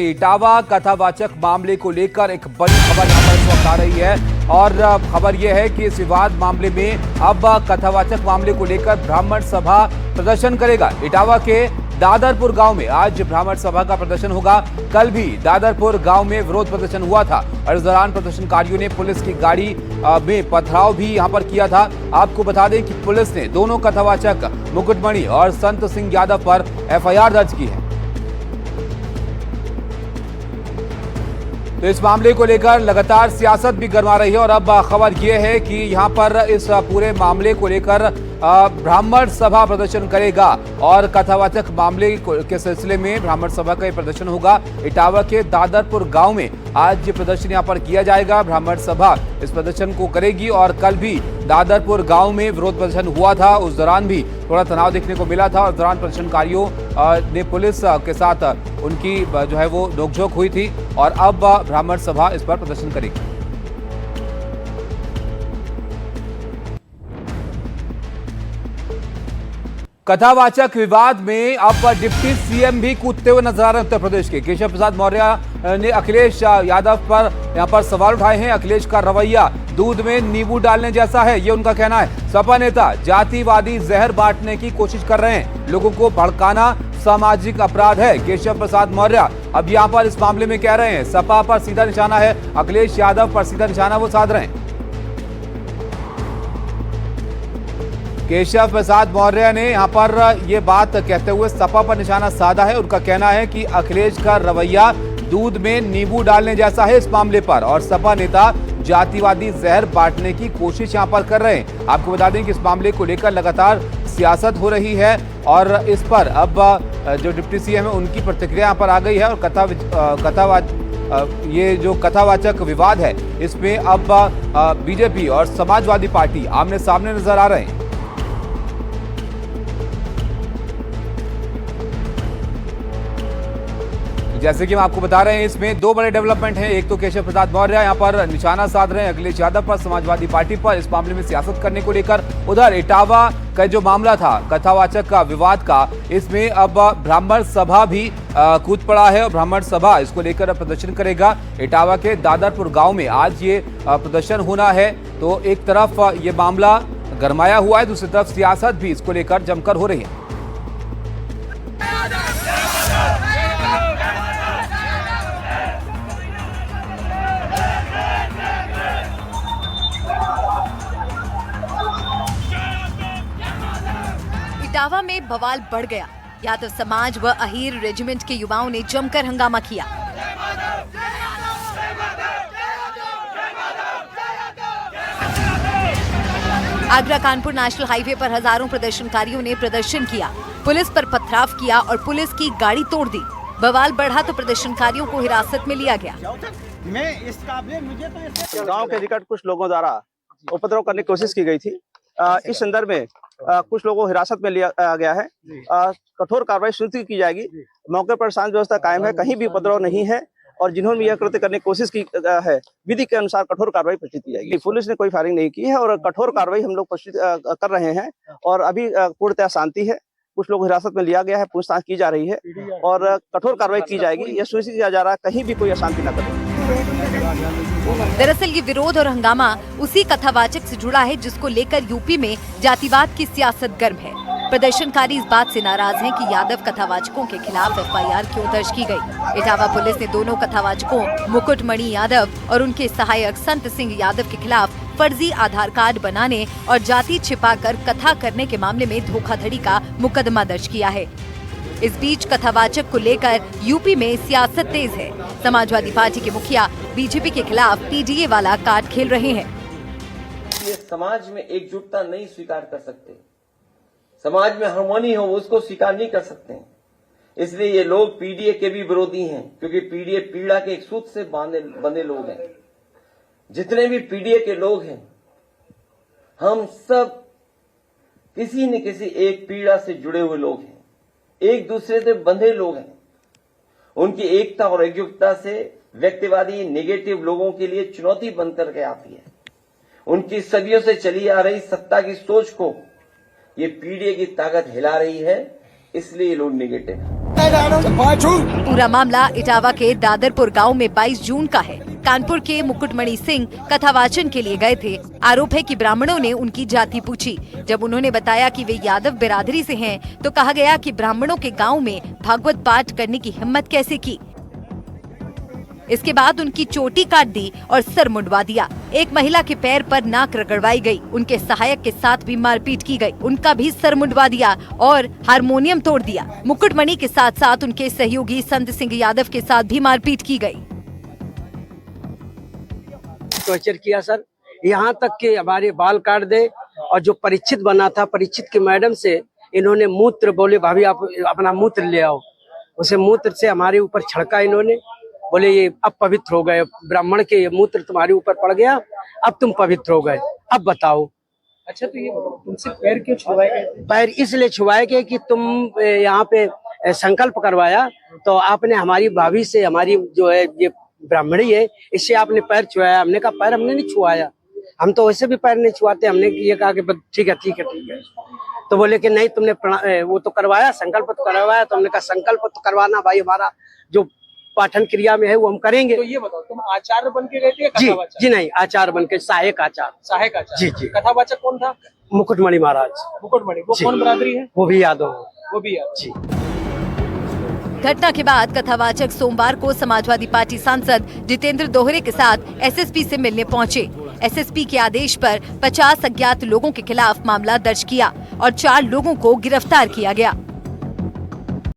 इटावा कथावाचक मामले को लेकर एक बड़ी खबर यहां पर इस वक्त आ रही है और खबर यह है कि इस विवाद मामले में अब कथावाचक मामले को लेकर ब्राह्मण सभा प्रदर्शन करेगा। इटावा के दादरपुर गांव में आज ब्राह्मण सभा का प्रदर्शन होगा। कल भी दादरपुर गांव में विरोध प्रदर्शन हुआ था और इस दौरान प्रदर्शनकारियों ने पुलिस की गाड़ी में पथराव भी यहां पर किया था। आपको बता दें कि पुलिस ने दोनों कथावाचक मुकुटमणि और संत सिंह यादव पर एफआईआर दर्ज की है। तो इस मामले को लेकर लगातार सियासत भी गरमा रही है और अब खबर यह है कि यहां पर इस पूरे मामले को लेकर ब्राह्मण सभा प्रदर्शन करेगा और कथावाचक मामले के सिलसिले में ब्राह्मण सभा का प्रदर्शन होगा। इटावा के दादरपुर गांव में आज ये प्रदर्शन यहां पर किया जाएगा। ब्राह्मण सभा इस प्रदर्शन को करेगी और कल भी दादरपुर गांव में विरोध प्रदर्शन हुआ था, उस दौरान भी थोड़ा तनाव देखने को मिला था और उस दौरान प्रदर्शनकारियों ने पुलिस के साथ उनकी जो है वो नोकझोंक हुई थी और अब ब्राह्मण सभा इस पर प्रदर्शन करेगी। कथावाचक विवाद में अब डिप्टी सीएम भी कूदते हुए नजर आ रहे हैं। उत्तर प्रदेश के केशव प्रसाद मौर्य ने अखिलेश यादव पर यहां पर सवाल उठाए हैं। अखिलेश का रवैया दूध में नींबू डालने जैसा है, ये उनका कहना है। सपा नेता जातिवादी जहर बांटने की कोशिश कर रहे हैं, लोगों को भड़काना सामाजिक अपराध है। केशव प्रसाद मौर्य अब यहां पर इस मामले में कह रहे हैं सपा पर सीधा निशाना है, अखिलेश यादव पर सीधा निशाना वो साध रहे हैं। केशव प्रसाद मौर्य ने यहां पर यह बात कहते हुए सपा पर निशाना साधा है। उनका कहना है कि अखिलेश का रवैया दूध में नींबू डालने जैसा है इस मामले पर और सपा नेता जातिवादी जहर बांटने की कोशिश यहां पर कर रहे हैं। आपको बता दें कि इस मामले को लेकर लगातार सियासत हो रही है और इस पर अब जो डिप्टी सीएम है उनकी प्रतिक्रिया यहां पर आ गई है और ये जो कथावाचक विवाद है इसमें अब बीजेपी और समाजवादी पार्टी आमने सामने नजर आ रहे हैं। जैसे कि हम आपको बता रहे हैं इसमें दो बड़े डेवलपमेंट हैं। एक तो केशव प्रसाद मौर्य यहां पर निशाना साध रहे हैं अखिलेश यादव पर, समाजवादी पार्टी पर, इस मामले में सियासत करने को लेकर। उधर इटावा का जो मामला था कथावाचक का विवाद का, इसमें अब ब्राह्मण सभा भी कूद पड़ा है और ब्राह्मण सभा इसको लेकर प्रदर्शन करेगा। इटावा के दादरपुर गांव में आज ये प्रदर्शन होना है। तो एक तरफ ये मामला गरमाया हुआ है, दूसरी तरफ सियासत भी इसको लेकर जमकर हो रही है। इटावा में बवाल बढ़ गया। यादव समाज व अहीर रेजिमेंट के युवाओं ने जमकर हंगामा किया। आगरा कानपुर नेशनल हाईवे पर हजारों प्रदर्शनकारियों ने प्रदर्शन किया, पुलिस पर पथराव किया और पुलिस की गाड़ी तोड़ दी। बवाल बढ़ा तो प्रदर्शनकारियों को हिरासत में लिया गया। गांव के निकट कुछ लोगों द्वारा उपद्रव करने की कोशिश की गई थी। इस संदर्भ में कुछ लोगों को हिरासत में लिया गया है। कठोर कार्रवाई सुनिश्चित की जाएगी। मौके पर शांति व्यवस्था कायम है, कहीं भी उपद्रव नहीं है और जिन्होंने यह कृत्य करने की कोशिश की है विधि के अनुसार कठोर कार्रवाई प्रस्तुत की जाएगी। पुलिस ने कोई फायरिंग नहीं की है और कठोर कार्रवाई हम लोग प्रस्तुत कर रहे हैं और अभी पूर्णतः शांति है। कुछ लोग हिरासत में लिया गया है, पूछताछ की जा रही है और कठोर कार्रवाई की जाएगी। यह सुनिश्चित किया जा रहा है कहीं भी कोई अशांति न करे। दरअसल ये विरोध और हंगामा उसी कथावाचक से जुड़ा है जिसको लेकर यूपी में जातिवाद की सियासत गर्म है। प्रदर्शनकारी इस बात से नाराज हैं कि यादव कथावाचकों के खिलाफ एफआईआर क्यों दर्ज की गई। इटावा पुलिस ने दोनों कथावाचकों मुकुटमणि यादव और उनके सहायक संत सिंह यादव के खिलाफ फर्जी आधार कार्ड बनाने और जाति छिपाकर कथा करने के मामले में धोखाधड़ी का मुकदमा दर्ज किया है। इस बीच कथावाचक को लेकर यूपी में सियासत तेज है। समाजवादी पार्टी के मुखिया बीजेपी के खिलाफ पीडीए वाला कार्ड खेल रहे हैं। ये समाज में एकजुटता नहीं स्वीकार कर सकते, समाज में हार्मोनी हो उसको स्वीकार नहीं कर सकते। इसलिए ये लोग पीडीए के भी विरोधी हैं, क्योंकि पीडीए पीड़ा के एक सूत्र से बंधे लोग हैं। जितने भी पीडीए के लोग हैं हम सब किसी न किसी एक पीड़ा से जुड़े हुए लोग हैं, एक दूसरे से बंधे लोग हैं। उनकी एकता और एकजुटता से व्यक्तिवादी नेगेटिव लोगों के लिए चुनौती बनकर के आती है। उनकी सदियों से चली आ रही सत्ता की सोच को ये पीडीए की ताकत हिला रही है, इसलिए ये लोग नेगेटिव है। पूरा मामला इटावा के दादरपुर गांव में 22 जून का है। कानपुर के मुकुटमणि सिंह कथावाचन के लिए गए थे। आरोप है कि ब्राह्मणों ने उनकी जाति पूछी। जब उन्होंने बताया कि वे यादव बिरादरी से हैं, तो कहा गया कि ब्राह्मणों के गांव में भागवत पाठ करने की हिम्मत कैसे की। इसके बाद उनकी चोटी काट दी और सर मुंडवा दिया। एक महिला के पैर पर नाक रगड़वाई गई। उनके सहायक के साथ भी मारपीट की गई। उनका भी सर मुंडवा दिया और हारमोनियम तोड़ दिया। मुकुटमणि के साथ साथ उनके सहयोगी संत सिंह यादव के साथ भी मारपीट की गई। टॉर्चर किया सर, यहाँ तक कि हमारे बाल काट दे। और जो परीक्षित बना था, परीक्षित की मैडम से इन्होंने मूत्र बोले, भाभी आप अपना मूत्र ले आओ। उसे मूत्र से हमारे ऊपर छड़का इन्होंने। बोले ये अब पवित्र हो गए, ब्राह्मण के ये मूत्र तुम्हारे ऊपर पड़ गया, अब तुम पवित्र हो गए, अब बताओ। अच्छा, तो ये तुमसे पैर क्यों छुड़वाए गए? पैर इसलिए छुड़वाए गए कि तुम यहाँ पे संकल्प करवाया, तो आपने हमारी भाभी से, हमारी जो है ये ब्राह्मणी है, इससे आपने पैर छुआया। हमने कहा पैर हमने नहीं छुआया, हम तो वैसे भी पैर नहीं छुआते। हमने ये कहा कि ठीक है ठीक है ठीक है। तो बोले कि नहीं तुमने वो तो करवाया, संकल्प तो करवाया। तो हमने कहा संकल्प तो करवाना भाई, हमारा जो पाठन क्रिया में है वो हम करेंगे। तो ये बताओ, तुम आचार्य बन के गए थे या जी कथावाचक? जी नहीं, आचार्य बन के, सहायक आचार्य। सहायक आचार्य। जी जी। कथावाचक कौन था? मुकुटमणि महाराज। मुकुटमणि, वो जी। कौन बिरादरी है? वो भी यादव। वो भी यादव। जी। घटना के बाद कथावाचक सोमवार को समाजवादी पार्टी सांसद जितेंद्र दोहरे के साथ एसएसपी से मिलने पहुंचे। एसएसपी के आदेश पर 50 अज्ञात लोगों के खिलाफ मामला दर्ज किया और 4 लोगों को गिरफ्तार किया गया।